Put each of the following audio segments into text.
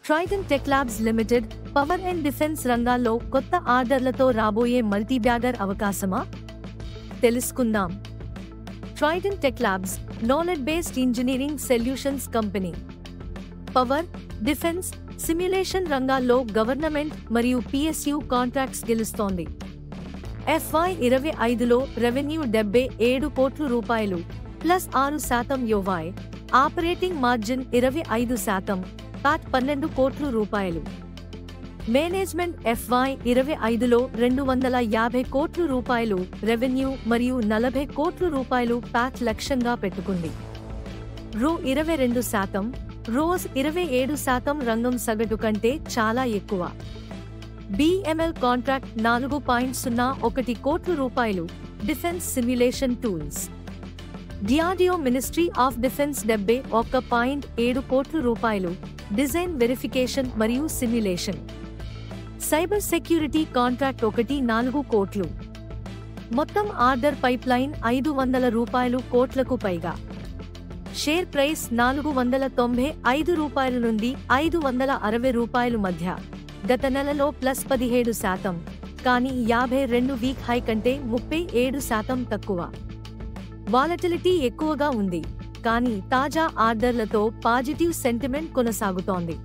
Trident Tech Labs limited power and defence రంగాల్లో కొత్త ఆర్డర్లతో రాబోయే మల్టీబ్యాగర్ అవకాశమా? తెలుసుకుందాం. Trident Tech labs knowledge based engineering solutions company power, defence, simulation రంగాల్లో government మరియు PSU contracts గెలుస్తోంది. FY25లో revenue 77 కోట్ల రూపాయలు +6% యోవాయ్, ఆపరేటింగ్ మార్జిన్ 25%, పాట్ 12 కోట్ల రూపాయలు. మేనేజ్మెంట్ FY25లో 250 కోట్ల రూపాయలు రెవెన్యూ మరియు 40 కోట్ల రూపాయలు పాట్ లక్ష్యంగా పెట్టుకుంది. రూ 22%, రోజ్ 27% రంగం సగటు కంటే చాలా ఎక్కువ. BML కాంట్రాక్ట్ 4.01 కోట్ల రూపాయలు defence simulation tools. DRDO ministry of defence 71.7 కోట్ల రూపాయలు డిజైన్ వెరిఫికేషన్ మరియు సిమ్యులేషన్. సైబర్ సెక్యూరిటీ కాంట్రాక్ట్ 1.4 కోట్లు. మొత్తం ఆర్డర్ పైప్లైన్ 500 రూపాయలు కోట్లకు పైగా. షేర్ ప్రైస్ 495 రూపాయల నుండి 560 రూపాయల మధ్య. గత నెలలో +17%, కానీ 52 వీక్ హై కంటే 37% తక్కువ. వాలటిలిటీ ఎక్కువగా ఉంది, కానీ తాజా ఆర్డర్లతో పాజిటివ్ సెంటిమెంట్ కొనసాగుతోంది.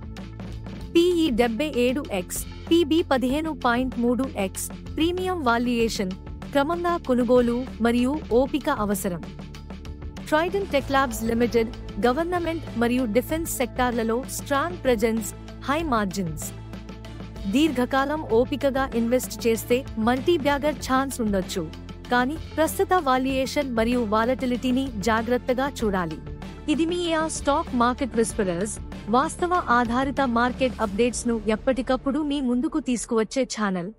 PE 77x, PB 15.3x, premium valuation, క్రమంగా కొనుగోలు మరియు ఓపిక అవసరం. Trident Tech Labs Limited government మరియు డిఫెన్స్ సెక్టార్లలో స్ట్రాంగ్ ప్రెజెన్స్, హై మార్జిన్స్. దీర్ఘకాలం ఓపికగా ఇన్వెస్ట్ చేస్తే మల్టీబ్యాగర్ ఛాన్స్ ఉండొచ్చు, కానీ ప్రస్తుత వాల్యుయేషన్ మరియు వాలటిలిటీని జాగ్రత్తగా చూడాలి. ఇది మీ స్టాక్ మార్కెట్ విస్పరర్స్, వాస్తవ ఆధారిత మార్కెట్ అప్డేట్స్ ను ఎప్పటికప్పుడు మీ ముందుకు తీసుకువచ్చే ఛానల్.